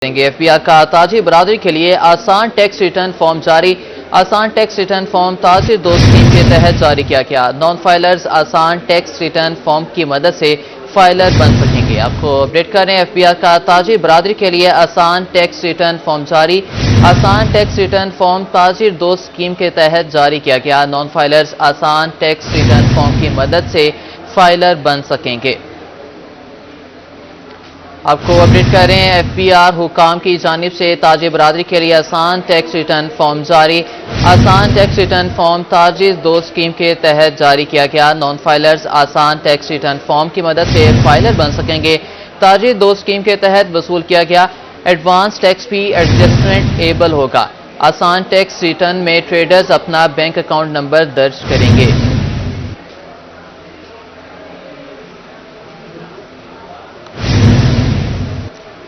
FBR का ताजी बरादरी के लिए आसान टैक्स रिटर्न फॉर्म जारी। आसान टैक्स रिटर्न फॉर्म ताजिर दोस्त स्कीम के तहत जारी किया गया। नॉन फाइलर्स आसान टैक्स रिटर्न फॉर्म की मदद से फाइलर बन सकेंगे। आपको अपडेट करें, FBR का ताजिर बरादरी के लिए आसान टैक्स रिटर्न फॉर्म जारी। आसान टैक्स रिटर्न फॉर्म ताजिर दोस्त स्कीम के तहत जारी किया गया। नॉन फाइलर्स आसान टैक्स रिटर्न फॉर्म की मदद से फाइलर बन सकेंगे। आपको अपडेट करें, FBR हुकाम की जानिब से ताजिर बरादरी के लिए आसान टैक्स रिटर्न फॉर्म जारी। आसान टैक्स रिटर्न फॉर्म ताजिर दोस्त स्कीम के तहत जारी किया गया। नॉन फाइलर्स आसान टैक्स रिटर्न फॉर्म की मदद से फाइलर बन सकेंगे। ताजिर दोस्त स्कीम के तहत वसूल किया गया एडवांस टैक्स भी एडजस्टमेंट एबल होगा। आसान टैक्स रिटर्न में ट्रेडर्स अपना बैंक अकाउंट नंबर दर्ज करेंगे।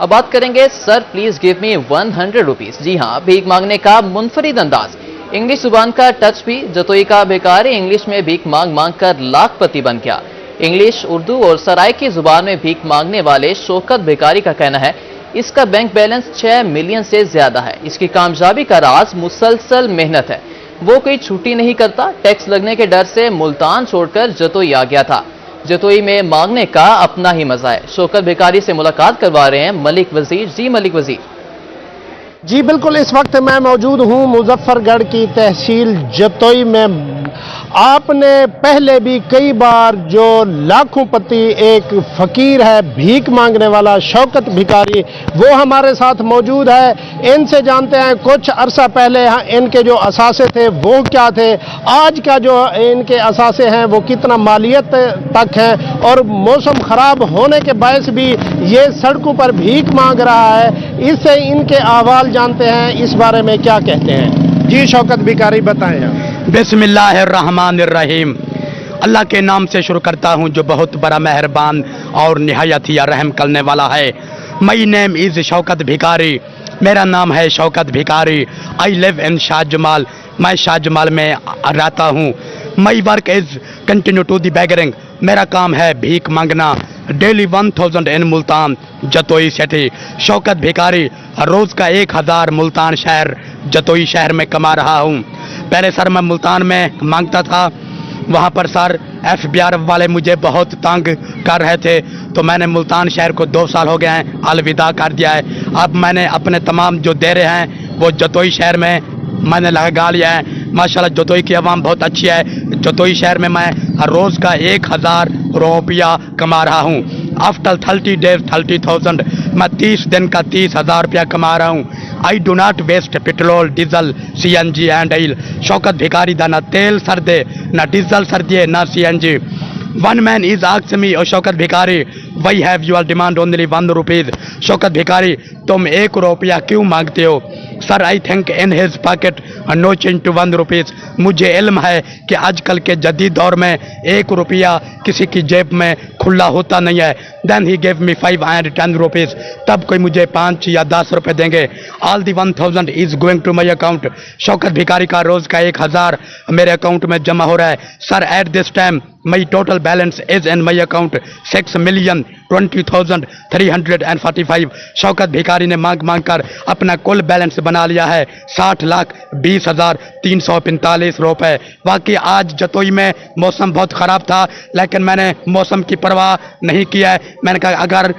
अब बात करेंगे, sir please give me 100 rupees. जी हाँ, भीख मांगने का मुनफरिद अंदाज, इंग्लिश जुबान का टच भी। जतोई का भिखारी इंग्लिश में भीख मांग मांग कर लाखपति बन गया। इंग्लिश, उर्दू और सराय की जुबान में भीख मांगने वाले शौकत भिखारी का कहना है इसका बैंक बैलेंस 6 मिलियन से ज्यादा है। इसकी कामयाबी का राज मुसलसल मेहनत है। वो कोई छुट्टी नहीं करता। टैक्स लगने के डर से मुल्तान छोड़कर जतोई आ गया था। जतोई में मांगने का अपना ही मजा है। शौकत भिखारी से मुलाकात करवा रहे हैं मलिक वजीर। जी मलिक वजीर। जी बिल्कुल, इस वक्त मैं मौजूद हूं मुजफ्फरगढ़ की तहसील जतोई में। आपने पहले भी कई बार जो लाखों पति एक फकीर है, भीख मांगने वाला शौकत भिखारी, वो हमारे साथ मौजूद है। इनसे जानते हैं कुछ अरसा पहले इनके जो असासे थे वो क्या थे, आज का जो इनके असासे हैं वो कितना मालियत तक है, और मौसम खराब होने के बायस भी ये सड़कों पर भीख मांग रहा है। इससे इनके अहवाल जानते हैं, इस बारे में क्या कहते हैं। जी शौकत भिखारी, बताएं आप। बिस्मिल्लाहिर्रहमानिर्रहीम। अल्लाह के नाम से शुरू करता हूँ जो बहुत बड़ा मेहरबान और निहायत ही रहम करने वाला है। माई नेम इज़ शौकत भिखारी। मेरा नाम है शौकत भिखारी। I live in Shahjamal. मैं शाहजमाल में रहता हूँ। My work is continue to the begging. मेरा काम है भीख मांगना। Daily 1000 in Multan Jatoi city. Shaukat भिखारी रोज़ का 1000 मुल्तान शहर जतोई शहर में कमा रहा हूँ। पहले सर मैं मुल्तान में मांगता था, वहाँ पर सर FBR वाले मुझे बहुत तंग कर रहे थे, तो मैंने मुल्तान शहर को 2 साल हो गए हैं अलविदा कर दिया है। अब मैंने अपने तमाम जो दे रहे हैं वो जतोई शहर में मैंने लगा लिया है। माशाल्लाह जतोई की आवाम बहुत अच्छी है। जतोई शहर में मैं रोज़ का 1000 रुपया कमा रहा हूँ। After 30 days 30,000। मैं 30 दिन का 30,000 रुपया कमा रहा हूँ। I do not waste petrol, diesel, CNG and oil. Shaukat भिखारी दा ना तेल सर्दे, ना डीजल सर्दिए, ना CNG। One man is asked me, ओ शौकत भिखारी, why have you all demand only 1 rupees? Shaukat भिखारी, तुम 1 रुपया क्यों मांगते हो? Sir I think in his pocket no change to 1 rupees. मुझे इल्म है कि आजकल के जदीद दौर में 1 रुपया किसी की जेब में खुला होता नहीं है। Then he give me 5 and 10 rupees. तब कोई मुझे 5 या 10 रुपये देंगे। All the 1000 is going to my account. Shaukat भिखारी का रोज़ का 1000 मेरे अकाउंट में जमा हो रहा है। Sir at this time my total balance is in my account 6,20,345। Shaukat भिखारी ने मांग मांग कर अपना कुल बैलेंस बना लिया है 60,20,345 रुपये। वाकई आज जतोई में मौसम बहुत ख़राब था, लेकिन मैंने मौसम की परवाह नहीं किया है। मैंने कहा अगर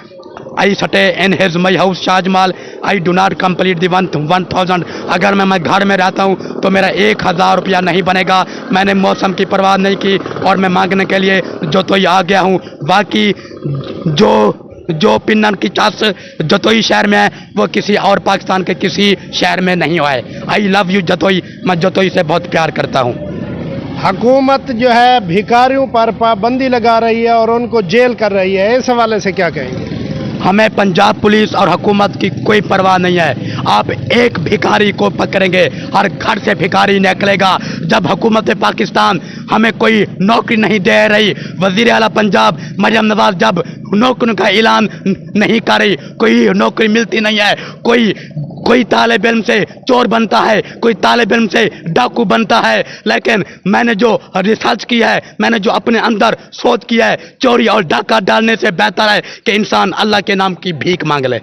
आई सटे in his my house Shahjamal, I do not complete the 1000। अगर मैं घर में रहता हूँ तो मेरा 1000 रुपया नहीं बनेगा। मैंने मौसम की परवाह नहीं की और मैं मांगने के लिए जतोई आ गया हूँ। बाकी जो पिन्नन की चास जतोई शहर में है वो किसी और पाकिस्तान के किसी शहर में नहीं हुआ है। I love you Jatoi. मैं जतोई से बहुत प्यार करता हूँ। हुकूमत जो है भिखारियों पर पाबंदी लगा रही है और उनको जेल कर रही है, इस हवाले से क्या कहेंगे? हमें पंजाब पुलिस और हुकूमत की कोई परवाह नहीं है। आप एक भिखारी को पकड़ेंगे, हर घर से भिखारी निकलेगा। जब हुकूमत पाकिस्तान हमें कोई नौकरी नहीं दे रही, वज़ीर आला पंजाब मरियम नवाज जब नौकरी का ऐलान नहीं कर रही, कोई नौकरी मिलती नहीं है, कोई तालिब इल्म से चोर बनता है, कोई तालिब इल्म से डाकू बनता है। लेकिन मैंने जो रिसर्च किया है, मैंने जो अपने अंदर सोच किया है, चोरी और डाका डालने से बेहतर है कि इंसान अल्लाह के नाम की भीख मांग ले।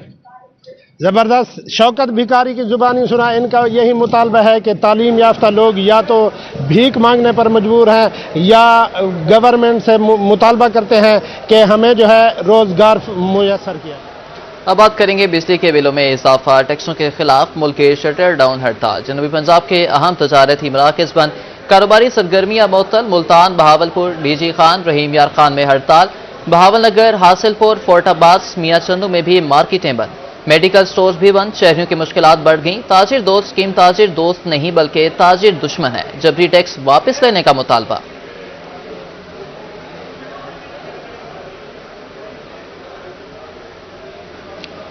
ज़बरदस्त। शौकत भिखारी की ज़ुबानी सुना, इनका यही मुतालबा है कि तालीम याफ्ता लोग या तो भीख मांगने पर मजबूर हैं या गवर्नमेंट से मुतालबा करते हैं कि हमें जो है रोज़गार मुयसर किया। अब बात करेंगे बिजली के बिलों में इजाफा, टैक्सों के खिलाफ मुल्क के शटर डाउन हड़ताल, जनूबी पंजाब के अहम तजारती मराकज़ बंद, कारोबारी सरगर्मियां मुअत्तल, मुल्तान, बहावलपुर, डीजी खान, रहीम यार खान में हड़ताल, बहावलनगर, हासिलपुर, फोर्टाबाद, मियां चंदू में भी मार्केटें बंद, मेडिकल स्टोर्स भी बंद, शहरियों की मुश्किलात बढ़ गईं। ताजिर दोस्त स्कीम ताजिर दोस्त नहीं बल्कि ताजिर दुश्मन है, जबरी टैक्स वापस लेने का मुतालबा।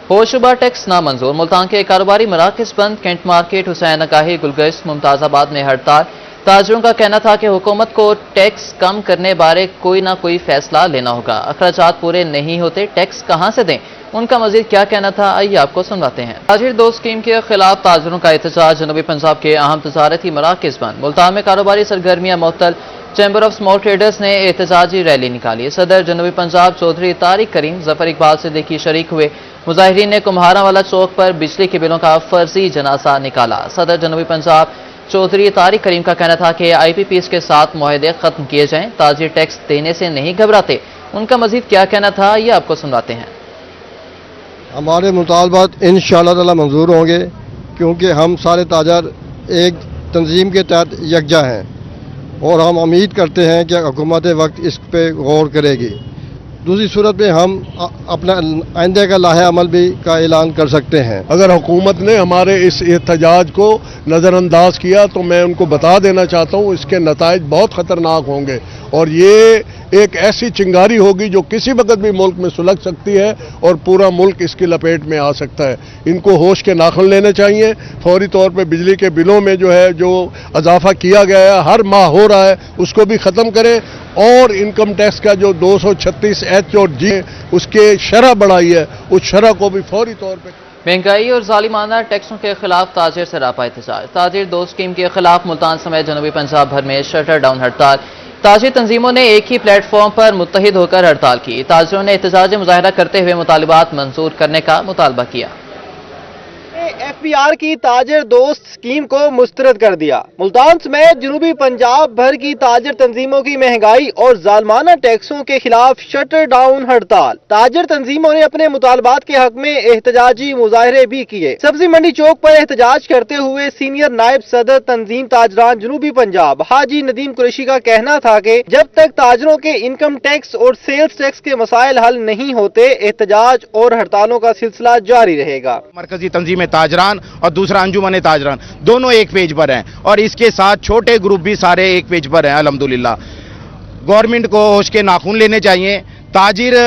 होशुबा टैक्स नामंजूर, मुल्तान के कारोबारी मराकज़ बंद, कैंट मार्केट, हुसैन अकाही, गुलगश्त, मुमताज़ाबाद में हड़ताल। ताजिरों का कहना था कि हुकूमत को टैक्स कम करने बारे कोई ना कोई फैसला लेना होगा, अखराजात पूरे नहीं होते, टैक्स कहां से दें, उनका मजीद क्या कहना था, आइए आपको सुनवाते हैं। ताजिर दो स्कीम के खिलाफ ताजिरों का एहतजाज, जनूबी पंजाब के अहम तजारती मराकज़ बंद, मुल्तान में कारोबारी सरगर्मियां मुअत्तल, चैम्बर ऑफ स्मॉल ट्रेडर्स ने एहतजाजी रैली निकाली। सदर जनूबी पंजाब चौधरी तारिक करीम जफर इकबाल सिद्दीकी शरीक हुए। मुजाहिरीन ने कुम्हारावाला चौक पर बिजली के बिलों का फर्जी जनाजा निकाला। सदर जनूबी पंजाब चौधरी तारिक करीम का कहना था कि IPPs के साथ मुआहदे खत्म किए जाएं, ताजिर टैक्स देने से नहीं घबराते, उनका मजीद क्या कहना था, ये आपको सुनवाते हैं। हमारे मुतालबात इंशाअल्लाह ताला मंजूर होंगे, क्योंकि हम सारे ताजर एक तंजीम के तहत यकजा हैं और हम उम्मीद करते हैं कि हुकूमत वक्त इस पे गौर करेगी। दूसरी सूरत में हम अपना आइंदे का लाहे अमल भी का ऐलान कर सकते हैं। अगर हुकूमत ने हमारे इस एहतजाज को नज़रअंदाज किया तो मैं उनको बता देना चाहता हूँ इसके नताइज बहुत ख़तरनाक होंगे और ये एक ऐसी चिंगारी होगी जो किसी वक्त भी मुल्क में सुलग सकती है और पूरा मुल्क इसकी लपेट में आ सकता है। इनको होश के नाखुन लेने चाहिए। फौरी तौर पे बिजली के बिलों में जो है जो इजाफा किया गया है, हर माह हो रहा है, उसको भी ख़त्म करें और इनकम टैक्स का जो 236H और G उसके शरह बढ़ाई है, उस शरह को भी फौरी तौर पर। महंगाई और जालिमाना टैक्सों के खिलाफ ताजिर से रापा एहतजाज, ताजिर दो स्कीम के खिलाफ मुल्तान समेत जनूबी पंजाब भर में शटर डाउन हड़ताल। ताजिर तंजीमों ने एक ही प्लेटफॉर्म पर मुत्तहिद होकर हड़ताल की। ताजिरों ने एहतजाज मुजाहरा करते हुए मुतालिबात मंजूर करने का मुतालबा किया। FBR की ताजिर दोस्त स्कीम को मुस्तरद कर दिया। मुल्तान समेत जनूबी पंजाब भर की ताजिर तंजीमों की महंगाई और जालमाना टैक्सों के खिलाफ शटर डाउन हड़ताल। ताजिर तंजीमों ने अपने मुतालबात के हक में एहतजाजी मुजाहरे भी किए। सब्जी मंडी चौक पर एहतजाज करते हुए सीनियर नायब सदर तंजीम ताजरान जनूबी पंजाब हाजी नदीम कुरैशी का कहना था कि जब तक ताजरों के इनकम टैक्स और सेल्स टैक्स के मसाइल हल नहीं होते, एहतजाज और हड़तालों का सिलसिला जारी रहेगा। मरकजी तंजीम ताजरान और दूसरा अंजुमन ताजरान दोनों एक पेज पर हैं और इसके साथ छोटे ग्रुप भी सारे एक पेज पर हैं। अल्हम्दुलिल्लाह गवर्नमेंट को होश के नाखून लेने चाहिए। ताजिर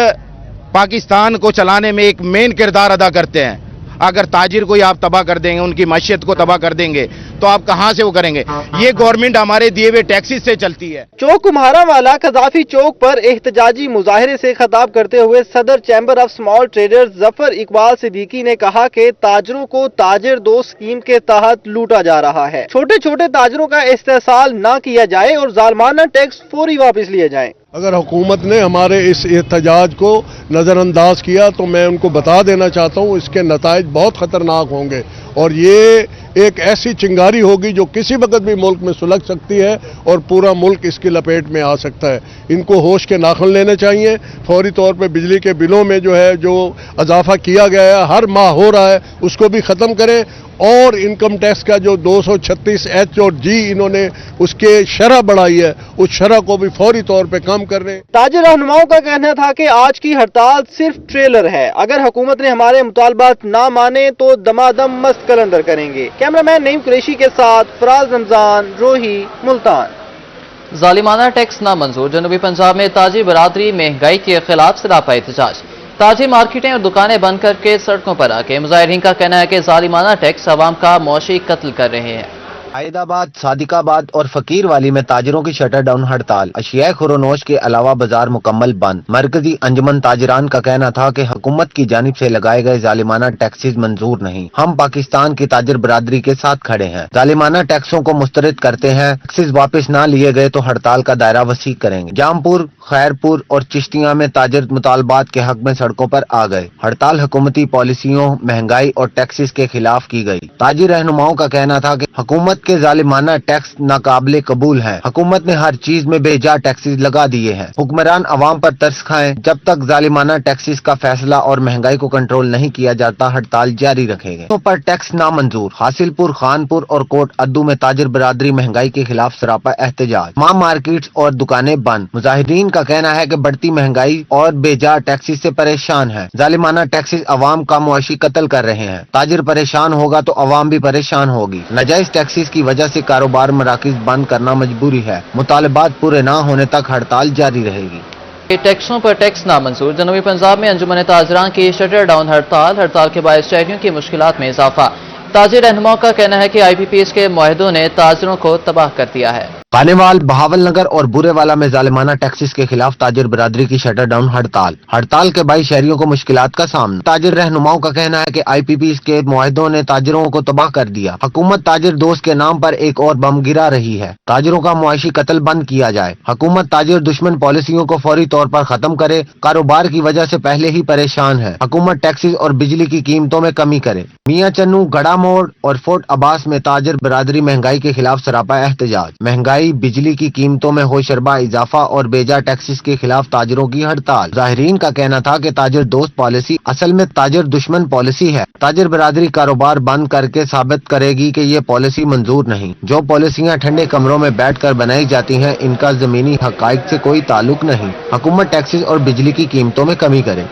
पाकिस्तान को चलाने में एक मेन किरदार अदा करते हैं। अगर ताजिर को आप तबाह कर देंगे, उनकी मैशियत को तबाह कर देंगे, तो आप कहां से वो करेंगे? ये गवर्नमेंट हमारे दिए हुए टैक्सेस से चलती है। चौक कुम्हारावाला कजाफी चौक पर एहतजाजी मुजाहरे से खिताब करते हुए सदर chamber of small traders Zafar Iqbal Siddiqui ने कहा कि ताजरों को ताजिर दो स्कीम के तहत लूटा जा रहा है। छोटे छोटे ताजरों का इस्तेसाल न किया जाए और जालमाना टैक्स फौरी वापस लिए जाए। अगर हुकूमत ने हमारे इस एहतजाज को नज़रअंदाज किया तो मैं उनको बता देना चाहता हूँ इसके नताइज बहुत ख़तरनाक होंगे और ये एक ऐसी चिंगारी होगी जो किसी वक्त भी मुल्क में सुलग सकती है और पूरा मुल्क इसकी लपेट में आ सकता है। इनको होश के नाखुन लेने चाहिए। फौरी तौर पे बिजली के बिलों में जो है जो इजाफा किया गया है, हर माह हो रहा है, उसको भी ख़त्म करें और इनकम टैक्स का जो 236H और G इन्होंने उसके शरह बढ़ाई है, उस शरह को भी फौरी तौर पे कम कर रहे हैं। ताजिर रहनुमाओं का कहना था कि आज की हड़ताल सिर्फ ट्रेलर है। अगर हुकूमत ने हमारे मुतालबात ना माने तो दमादम मस्त कलंदर करेंगे। कैमरामैन नईम कुरैशी के साथ फराज रमजान, रोही, मुल्तान। जालिमाना टैक्स नामंजूर, जनूबी पंजाब में ताजिर बरादरी महंगाई के खिलाफ सरापा एहतजाज। ताजी मार्केटें और दुकानें बंद करके सड़कों पर आके मुजाहिरीन का कहना है कि जालिमाना टैक्स अवाम का मौशी कत्ल कर रहे हैं। हैदराबाद, सादिकाबाद और फकीरवाली में ताजिरों की शटर डाउन हड़ताल। अशियाए खुरोनोश के अलावा बाजार मुकम्मल बंद। मरकजी अंजुमन ताजिरान का कहना था कि हुकूमत की जानिब से लगाए गए जालिमाना टैक्सेस मंजूर नहीं। हम पाकिस्तान की ताजिर बरादरी के साथ खड़े हैं। जालिमाना टैक्सों को मुस्तरद करते हैं। टैक्सेस वापस न लिए गए तो हड़ताल का दायरा वसी करेंगे। जामपुर, खैरपुर और चिश्तिया में ताजिर मुतालबात के हक में सड़कों पर आ गए। हड़ताल हुकूमती पॉलिसियों, महंगाई और टैक्सेस के खिलाफ की गई। ताजिर रहनुमाओं का कहना था कि हुकूमत के जालिमाना टैक्स नाकाबिले कबूल हैं। हुकूमत ने हर चीज में बेजा टैक्सेस लगा दिए हैं। हुक्मरान अवाम पर तरस खाएं। जब तक जालिमाना टैक्सेस का फैसला और महंगाई को कंट्रोल नहीं किया जाता, हड़ताल जारी रखेंगे। तो पर टैक्स नामंजूर। हासिलपुर, खानपुर और कोट अद्दू में ताजिर बरादरी महंगाई के खिलाफ सरापा एहतजाज। तमाम मार्केट्स और दुकानें बंद। मुजाहिदीन का कहना है कि बढ़ती महंगाई और बेजा टैक्सेस से परेशान है। जालिमाना टैक्सेस अवाम का मुआशी कत्ल कर रहे हैं। ताजिर परेशान होगा तो अवाम भी परेशान होगी। नाजायज टैक्सेस की वजह से कारोबार मराकिज बंद करना मजबूरी है। मुतालबात पूरे न होने तक हड़ताल जारी रहेगी। टैक्सों पर टैक्स नामंजूर। जनूबी पंजाब में अंजुमन ताजरान की शटर डाउन हड़ताल के बायस शहरियों की मुश्किलात में इजाफा। ताजिर रहनुमाओं का कहना है कि IPPS के मुआहिदों ने ताजिरों को तबाह कर दिया है। खानेवाल, बहावल नगर और बुरेवाला में जालिमाना टैक्सेस के खिलाफ ताजिर बरादरी की शटर डाउन हड़ताल के बाईस शहरियों को मुश्किलात का सामना। ताजिर रहनुमाओं का कहना है कि IPPS के मुआहिदों ने ताजिरों को तबाह कर दिया। हुकूमत ताजिर दोस्त के नाम पर एक और बम गिरा रही है। ताजिरों का मुआशी कत्ल बंद किया जाए। हुकूमत ताजिर दुश्मन पॉलिसियों को फौरी तौर पर खत्म करे। कारोबार की वजह से पहले ही परेशान है। हुकूमत टैक्सेस और बिजली की कीमतों में कमी करे। मियां चन्नू, गड़ा मोड़ और फोर्ट अब्बास में ताजिर बरादरी महंगाई के खिलाफ सरापा एहतजाज। महंगाई, बिजली की कीमतों में होशरबा इजाफा और बेजा टैक्सेस के खिलाफ ताजिरों की हड़ताल। जाहिरीन का कहना था कि ताजिर दोस्त पॉलिसी असल में ताजिर दुश्मन पॉलिसी है। ताजिर बरादरी कारोबार बंद करके साबित करेगी कि ये पॉलिसी मंजूर नहीं। जो पॉलिसियां ठंडे कमरों में बैठकर बनाई जाती हैं, इनका जमीनी हकाइक से कोई ताल्लुक नहीं। हुकूमत टैक्सेस और बिजली की कीमतों में कमी करे।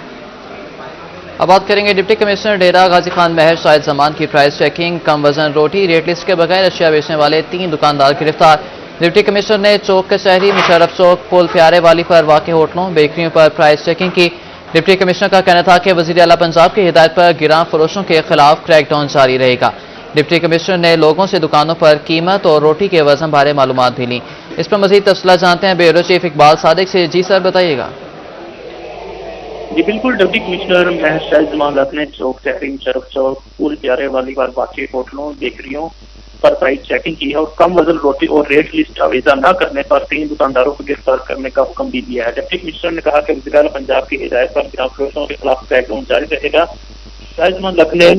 अब बात करेंगे डिप्टी कमिश्नर डेरा गाजी खान महर शाहिद जमान की प्राइस चेकिंग। कम वजन रोटी, रेट लिस्ट के बगैर अशिया बेचने वाले 3 दुकानदार गिरफ्तार। डिप्टी कमिश्नर ने चौक कचहरी, मुशर्रफ चौक, पुल प्यारे वाली पर वाक़ होटलों, बेकरियों पर प्राइस चेकिंग की। डिप्टी कमिश्नर का कहना था कि वज़ीर आला पंजाब की हिदायत पर गिरां फरोशों के खिलाफ क्रैकडाउन जारी रहेगा। डिप्टी कमिश्नर ने लोगों से दुकानों पर कीमत और रोटी के वजन बारे मालूमात भी ली। इस पर मज़ीद तफसीलात जानते हैं ब्यूरो चीफ इकबाल सादिक से। जी सर, बताइएगा। जी बिल्कुल, डिप्टी कमिश्नर महर शाहिद जमान ने चौक कचहरी, मुशर्रफ चौक, पुल प्यारे वाली पर वाक़ होटलों, बेकरियों पर प्राइस चेकिंग की है और कम वजन रोटी और रेट लिस्ट आवेजा न करने पर 3 दुकानदारों को गिरफ्तार करने का हुक्म भी दिया है। डिप्टी कमिश्नर ने कहा कि वज़ीर आला पंजाब की हिदायत पर गिरां फरोशों के खिलाफ क्रैकडाउन जारी रहेगा। शाहिद ने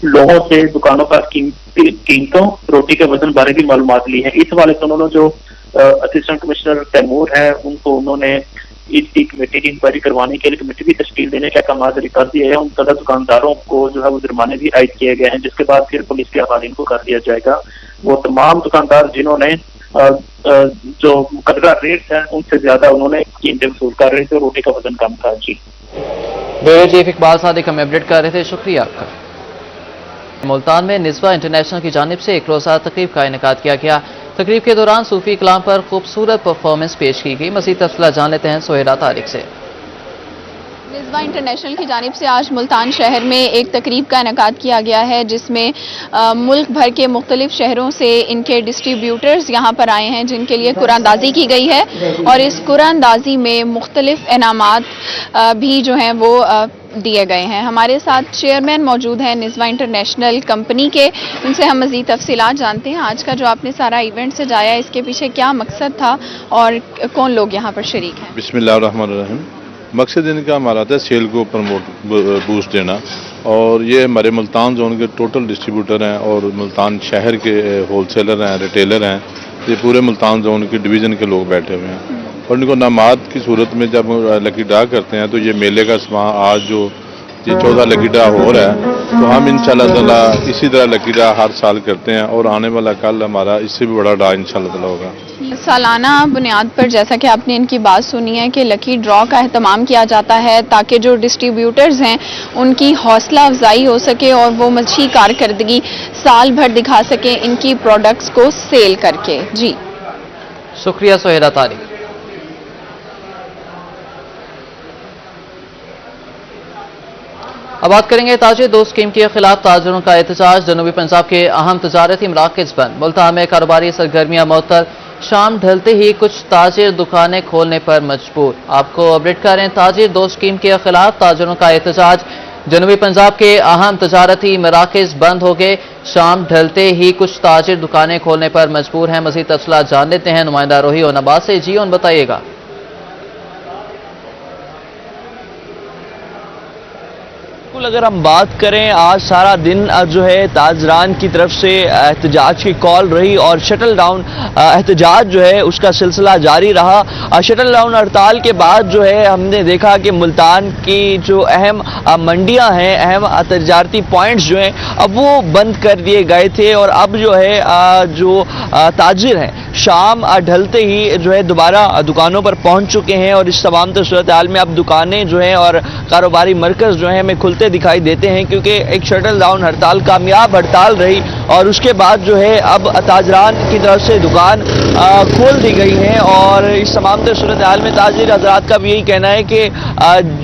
लोगों से दुकानों पर कीमतों, रोटी के वजन बारे भी मालूमात ली है। इस हवाले से उन्होंने जो असिस्टेंट कमिश्नर तैमूर है उन्होंने इसकी कमेटी की इंक्वायरी करवाने के लिए कमेटी भी तश्कील देने के अहकाम जारी कर दिए हैं। उन सदा दुकानदारों को जो है वो जुर्माने भी आयद किए गए हैं, जिसके बाद फिर पुलिस के हवाले इनको कर दिया जाएगा। वो तमाम दुकानदार जिन्होंने जो मुकर्ररा रेट है उनसे ज्यादा उन्होंने कीमतें वसूल कर रहे थे, रोटी का वजन कम था। जी ब्यूरो चीफ इकबाल सादिक हमें अपडेट कर रहे थे, शुक्रिया आपका। मुल्तान में निस्वा इंटरनेशनल की जानिब से एक रोज़ा तकरीब का इनेकाद किया गया। तकरीब के दौरान सूफी कलाम पर खूबसूरत परफॉर्मेंस पेश की गई। मज़ीद तफसीलात जान लेते हैं सोहेला तारिक से। निस्वा इंटरनेशनल की जानिब से आज मुल्तान शहर में एक तकरीब का इनेकाद किया गया है, जिसमें मुल्क भर के मुख्तलिफ शहरों से इनके डिस्ट्रीब्यूटर्स यहाँ पर आए हैं, जिनके लिए कुरानदाजी की गई है और इस कुरानदाजी में मुख्तलिफ इनामात भी जो हैं वो दिए गए हैं। हमारे साथ चेयरमैन मौजूद हैं निस्वा इंटरनेशनल कंपनी के, उनसे हम मज़ीद तफसीलात जानते हैं। आज का जो आपने सारा इवेंट सजाया, इसके पीछे क्या मकसद था और कौन लोग यहाँ पर शरीक हैं? बिस्मिल्लाहिर्रहमानिर्रहीम। मकसद इनका हमारा था सेल को बूस्ट देना, और ये हमारे मुल्तान जोन के टोटल डिस्ट्रीब्यूटर हैं और मुल्तान शहर के होलसेलर हैं, रिटेलर हैं। ये पूरे मुल्तान जोन के डिवीज़न के लोग बैठे हुए हैं और इनको नामात की सूरत में जब लकी ड्रा करते हैं तो ये मेले का सामान आज जो ये 14 लकी ड्रा हो रहा है, तो हम इंशाल्लाह ताला इसी तरह लकी ड्रा हर साल करते हैं और आने वाला कल हमारा इससे भी बड़ा ड्रा इंशाल्लाह ताला होगा। सालाना बुनियाद पर जैसा कि आपने इनकी बात सुनी है कि लकी ड्रॉ का एहतमाम किया जाता है ताकि जो डिस्ट्रीब्यूटर्स हैं उनकी हौसला अफजाई हो सके और वो अच्छी कारकर्दगी साल भर दिखा सके इनकी प्रोडक्ट्स को सेल करके। जी शुक्रिया सोहेला तारिक। अब बात करेंगे ताजिर दोस्त स्कीम के खिलाफ ताजिरों का एहतजाज। जनूबी पंजाब के अहम तजारती मराकज़ बंद। मुल्तान में कारोबारी सरगर्मियां मुअत्तल। शाम ढलते ही कुछ ताजिर दुकानें खोलने पर मजबूर। आपको अपडेट कर रहे हैं ताजिर दोस्त स्कीम के खिलाफ ताजिरों का एहतजाज। जनूबी पंजाब के अहम तजारती मराकज़ बंद हो गए। शाम ढलते ही कुछ ताजिर दुकानें खोलने पर मजबूर हैं। मज़ीद तफसीलात जान लेते हैं नुमाइंदा रोही और नबाज से। जी उन बताइएगा। अगर हम बात करें, आज सारा दिन जो है ताजरान की तरफ से एहतजाज की कॉल रही और शटल डाउन एहतजाज जो है उसका सिलसिला जारी रहा। शटल डाउन हड़ताल के बाद जो है हमने देखा कि मुल्तान की जो अहम मंडियां हैं, अहम तजारती पॉइंट्स जो हैं, अब वो बंद कर दिए गए थे और अब जो है जो ताजिर हैं शाम ढलते ही जो है दोबारा दुकानों पर पहुंच चुके हैं और इस तमाम सूरत हाल में अब दुकानें जो हैं और कारोबारी मरकज़ जो हैं हमें खुलते दिखाई देते हैं, क्योंकि एक शटल डाउन हड़ताल कामयाब हड़ताल रही और उसके बाद जो है अब ताजरान की तरफ से दुकान खोल दी गई है। और इस तमाम सूरत हाल में ताजिर हजरात का भी यही कहना है कि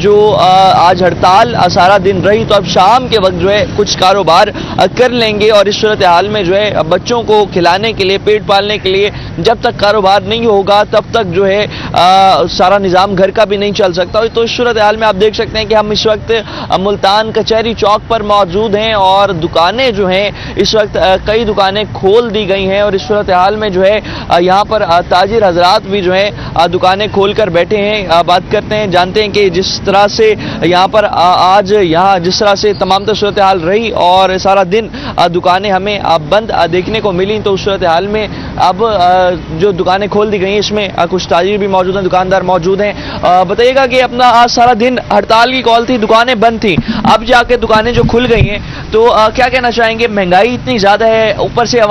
जो आज हड़ताल सारा दिन रही तो अब शाम के वक्त जो है कुछ कारोबार कर लेंगे और इस सूरत हाल में जो है बच्चों को खिलाने के लिए, पेट पालने के लिए जब तक कारोबार नहीं होगा तब तक जो है सारा निज़ाम घर का भी नहीं चल सकता। तो इस सूरत हाल में आप देख सकते हैं कि हम इस वक्त मुल्तान कचहरी चौक पर मौजूद हैं और दुकानें जो हैं इस वक्त कई दुकानें खोल दी गई हैं और इस सूरत हाल में जो है यहाँ पर ताजिर हजरात भी जो है दुकानें खोल कर बैठे हैं। बात करते हैं, जानते हैं कि जिस तरह से यहाँ पर आज यहाँ जिस तरह से तमाम सूरत हाल रही और सारा दिन दुकानें हमें बंद देखने को मिली, तो उस सूरत हाल में अब जो दुकानें खोल दी गई हैं इसमें कुछ ताजिर भी मौजूद हैं, दुकानदार मौजूद हैं। बताइएगा कि अपना आज सारा दिन हड़ताल की कॉल थी, दुकानें बंद थी, अब जाके दुकानें जो खुल गई हैं तो क्या कहना चाहेंगे? महंगाई इतनी ज़्यादा है, ऊपर से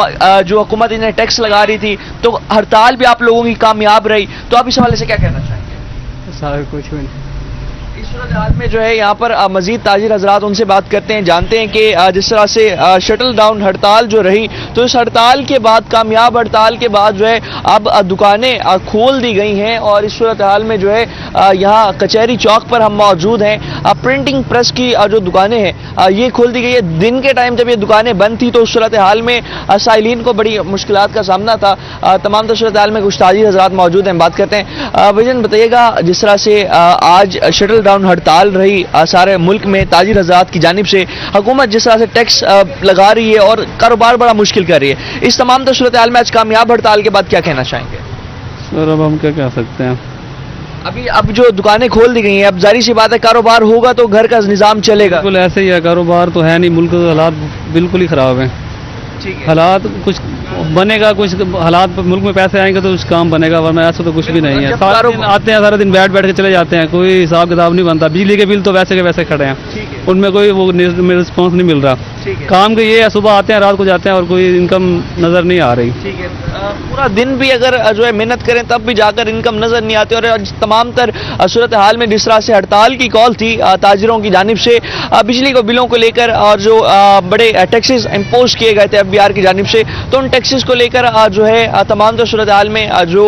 जो हुकूमत इन्हें टैक्स लगा रही थी, तो हड़ताल भी आप लोगों की कामयाब रही, तो आप इस हवाले से क्या कहना चाहेंगे? सारे कुछ भी इस सूरत हाल में जो है यहाँ पर मजीद ताजिर हजरात उनसे बात करते हैं, जानते हैं कि जिस तरह से शटल डाउन हड़ताल जो रही तो इस हड़ताल के बाद, कामयाब हड़ताल के बाद जो है अब दुकानें खोल दी गई हैं और इस सूरत हाल में जो है यहाँ कचहरी चौक पर हम मौजूद हैं। प्रिंटिंग प्रेस की जो दुकानें हैं ये खोल दी गई है। दिन के टाइम जब ये दुकानें बंद थी तो उस सूरत हाल में साइलिन को बड़ी मुश्किलात का सामना था। तमाम सूरत हाल में कुछ ताजिर हजरात मौजूद हैं, बात करते हैं। भजन बताइएगा, जिस तरह से आज शटल डाउन हड़ताल रही सारे मुल्क में, ताजिर हजरात की जानिब से हुकूमत जिस तरह से टैक्स लगा रही है और कारोबार बड़ा मुश्किल कर रही है, इस तमाम सूरत हाल में आज कामयाब हड़ताल के बाद क्या कहना चाहेंगे? सर अब हम क्या कह सकते हैं? अब जो दुकानें खोल दी गई हैं, अब जारी सी बात है कारोबार होगा तो घर का निज़ाम चलेगा। बिल्कुल ऐसे ही है, कारोबार तो है नहीं, मुल्क के हालात बिल्कुल ही ख़राब हैं। हालात कुछ बनेगा, कुछ हालात मुल्क में पैसे आएंगे तो कुछ काम बनेगा, वरना ऐसा तो कुछ भी नहीं है। सारा दिन आते हैं, सारा दिन बैठ के चले जाते हैं, कोई हिसाब किताब नहीं बनता। बिजली के बिल तो वैसे के वैसे खड़े हैं, उनमें कोई वो रिस्पॉन्स नहीं मिल रहा। काम के ये है, सुबह आते हैं रात को जाते हैं और कोई इनकम नज़र नहीं आ रही। ठीक है, पूरा दिन भी अगर जो है मेहनत करें तब भी जाकर इनकम नज़र नहीं आती। और तमाम तर सूरत हाल में जिस तरह से हड़ताल की कॉल थी ताजिरों की जानिब से बिजली को बिलों को लेकर और जो बड़े टैक्सेस इम्पोज किए गए थे FBR की जानिब से, तो उन टैक्सेस को लेकर जो है तमाम तर सूरत हाल में जो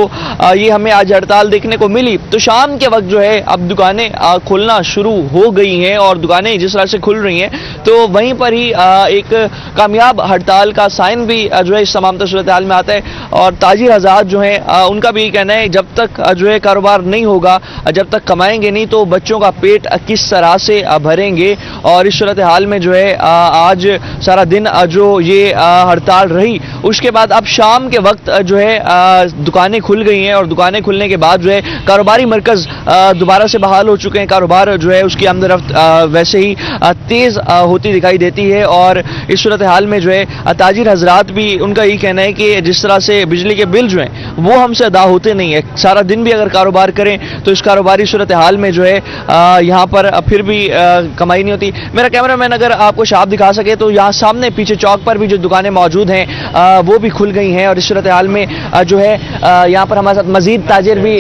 ये हमें आज हड़ताल देखने को मिली, तो शाम के वक्त जो है अब दुकानें खुलना शुरू हो गई हैं और दुकानें जिस तरह से खुल रही हैं तो वहीं पर ही एक कामयाब हड़ताल का साइन भी जो है इस तमाम तर सूरत हाल में आता है। और ताजिर हज़रात जो हैं उनका भी कहना है जब तक जो है कारोबार नहीं होगा, जब तक कमाएंगे नहीं तो बच्चों का पेट किस तरह से भरेंगे। और इस सूरत हाल में जो है आज सारा दिन जो ये हड़ताल रही, उसके बाद अब शाम के वक्त जो है दुकानें खुल गई हैं और दुकानें खुलने के बाद जो है कारोबारी मरकज़ दोबारा से बहाल हो चुके हैं। कारोबार जो है उसकी आमदरफ्त वैसे ही तेज़ होती दिखाई देती है और इस सूरत हाल में जो है ताजिर हजरात भी उनका यही कहना है कि जिस तरह से बिजली के बिल जो हैं वो हमसे अदा होते नहीं है, सारा दिन भी अगर कारोबार करें तो इस कारोबारी सूरत हाल में जो है यहाँ पर फिर भी कमाई नहीं होती। मेरा कैमरामैन अगर आपको शाप दिखा सके तो यहाँ सामने पीछे चौक पर भी जो दुकानें मौजूद हैं वो भी खुल गई हैं और इस सूरत हाल में जो है यहाँ पर हमारे साथ मजीद ताजिर भी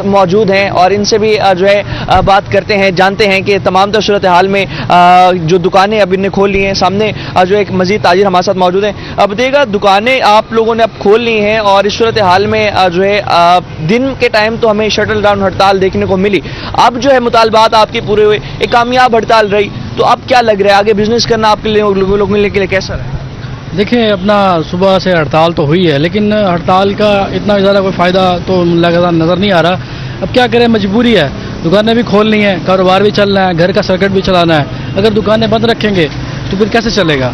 मौजूद हैं और इनसे भी जो है बात करते हैं, जानते हैं कि तमाम तर सूरत हाल में जो दुकानें अब इन्हें खोल ली हैं। सामने जो एक मजीद ताजिर हमारे साथ मौजूद हैं। अब देखिएगा, दुकानें आप लोगों ने अब खोल ली हैं और इस सूरत हाल में जो है दिन के टाइम तो हमें शटल डाउन हड़ताल देखने को मिली, अब जो है मुतालबात आपके पूरे हुए, एक कामयाब हड़ताल रही, تو اب کیا لگ رہا ہے آگے بزنس کرنا آپ کے لیے لوگوں کے لیے کیسا رہا؟ دیکھیں اپنا صبح سے ہڑتال تو ہوئی ہے لیکن ہڑتال کا اتنا زیادہ کوئی فائدہ تو لگاتار نظر نہیں آ رہا. اب کیا کریں, مجبوری ہے, دکانیں بھی کھولنی ہیں, کاروبار بھی چلنا ہے, گھر کا سرکٹ بھی چلانا ہے. اگر دکانیں بند رکھیں گے تو پھر کیسے چلے گا؟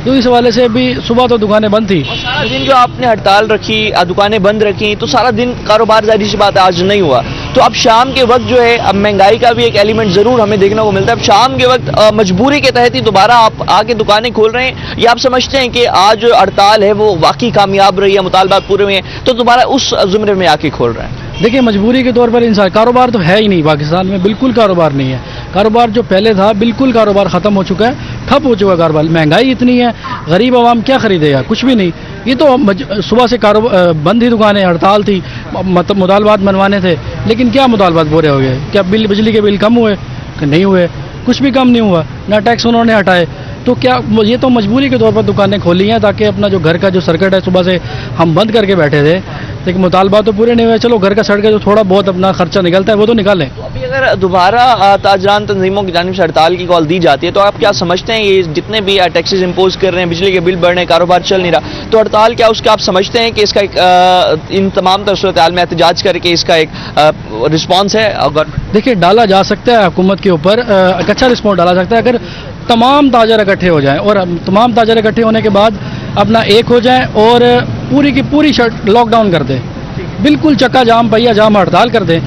تو اس حوالے سے بھی صبح تو دکانیں بند تھی. سارا دن جو آپ نے ہڑتال رکھی, دکانیں بند رکھی, تو سارا دن کاروبار ظاہر سی بات ہے آج نہیں ہوا. تو اب شام کے وقت جو ہے اب مہنگائی کا بھی ایک ایلیمنٹ ضرور ہمیں دیکھنے کو ملتا ہے. اب شام کے وقت مجبوری کے تحت ہی دوبارہ آپ آ کے دکانیں کھول رہے ہیں, یا آپ سمجھتے ہیں کہ آج جو ہڑتال ہے وہ واقعی کامیاب رہی ہے, مطالبات پورے ہوئے ہیں, تو دوبارہ اس زمرے میں آ کے کھول رہے ہیں؟ دیکھیں مجبوری کے طور پر انسان, کاروبار تو ہے ہی نہیں پاکستان میں, بالکل کاروبار نہیں ہے. کاروبار جو پہلے تھا بالکل کاروبار ختم ہو چکا ہے, ٹھپ ہو چکا ہے کاروبار. مہنگائی اتنی ہے, غریب عوام کیا خریدے گا؟ کچھ بھی نہیں. یہ تو صبح سے بند ہی دکانیں, ہڑتال تھی, مطالبات منوانے تھے, لیکن کیا مطالبات پورے ہو گئے؟ کیا بجلی کے بل کم ہوئے؟ کہ نہیں ہوئے, کچھ بھی کم نہیں ہوا, نہ ٹیکس انہوں نے ہٹائے. تو کیا یہ تو مجبوری کے طور پر دکانیں کھولی ہیں تاکہ اپنا جو گھر کا جو سرکٹ ہے صبح سے ہم بند کر کے بیٹھے تھے, لیکن مطالبات تو پورے نہیں ہوئے. چلو گھر کا سرکٹ جو تھوڑا بہت اپنا خرچہ نکلتا ہے وہ تو نکالیں. ابھی اگر دوبارہ تاجران تنظیموں کی جانب سے ہڑتال کی کال دی جاتی ہے تو آپ کیا سمجھتے ہیں یہ جتنے بھی ٹیکسز امپوز کر رہے ہیں, بجلی کے بل بڑھ رہے ہیں, کاروبار چل نہیں رہا, تو ہڑتال کیا اس کا آپ سمجھتے ہیں کہ اس کا ایک ان تمام تر صورتحال میں احتجاج کر کے اس کا ایک رسپانس ہے؟ دیکھیں ڈالا جا سکتا ہے حکومت کے اوپر, ایک اچھا رسپانس ڈالا سکتا ہے اگر تمام تاجر اکٹھے ہو جائیں, اور تمام تاجر اکٹھے ہونے کے بعد اپنا ایک ہو جائیں اور پوری کی پوری لاک ڈاؤن کر دیں, بالکل چکا جام پہیا جام ہڑتال کر دیں,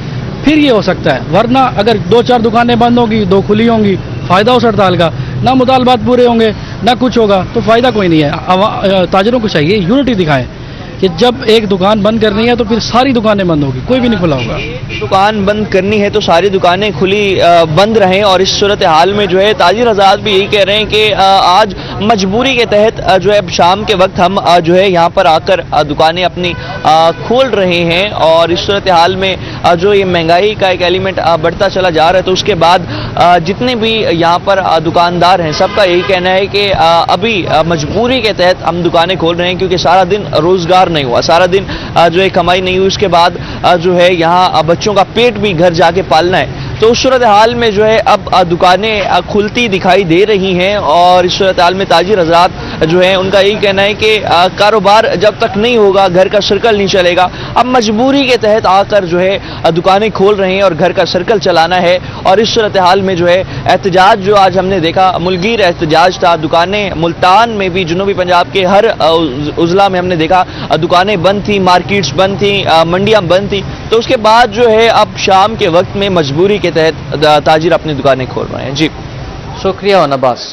پھر یہ ہو سکتا ہے. ورنہ اگر 2-4 دکانیں بند ہوں گی, 2 کھلی ہوں گی, فائدہ اس ہڑتال کا نہ مطالبات پورے ہوں گے نہ کچھ ہوگا, تو فائدہ کوئی نہیں ہے. تاجروں کو چاہیے یونٹی دکھائیں کہ جب ایک دکان بند کرنی ہے تو پھر ساری دکانیں بند ہوگی, کوئی بھی نہیں کھلا ہوگا. دکان بند کرنی ہے تو ساری دکانیں کھلی بند رہیں. اور اس صورتحال میں جو ہے تاجر حضرات بھی یہی کہہ رہے ہیں کہ آج مجبوری کے تحت جو ہے شام کے وقت ہم جو ہے یہاں پر آ کر دکانیں اپنی کھول رہے ہیں. اور اس صورتحال میں جو یہ مہنگائی کا ایک ایلیمنٹ بڑھتا چلا جا رہا ہے, تو اس کے بعد جتنے بھی یہاں پر دکاندار ہیں سب کا یہی کہنا ہے کہ ابھی مجبوری کے تحت ہم دکانیں کھول رہے ہیں, کیونکہ سارا دن روزگار نہیں ہوا, سارا دن جو ہے کمائی نہیں ہوئی, اس کے بعد جو ہے یہاں بچوں کا پیٹ بھی گھر جا کے پالنا ہے. تو اس صورتحال میں جو ہے اب دکانیں کھلتی دکھائی دے رہی ہیں. اور اس صورتحال میں تاجر حضرات جو ہیں ان کا یہی کہنا ہے کہ کاروبار جب تک نہیں ہوگا, گھر کا سرکل نہیں چلے گا, اب مجبوری کے تحت آ کر جو ہے دکانیں کھول رہے ہیں اور گھر کا سرکل چلانا ہے. اور اس صورتحال میں جو ہے احتجاج جو آج ہم نے دیکھا ملگیر احتجاج تھا. دکانیں ملتان میں بھی, جنوبی پنجاب کے ہر اضلاع میں ہم نے دیکھا دکانیں بند تھیں, مارکیٹس بند تھیں, منڈیاں بند تھیں. تو اس کے بعد جو ہے اب شام کے وقت میں مجبوری کے تحت تاجر اپنی دکانیں کھول رہے ہیں. جی شکریہ عباس.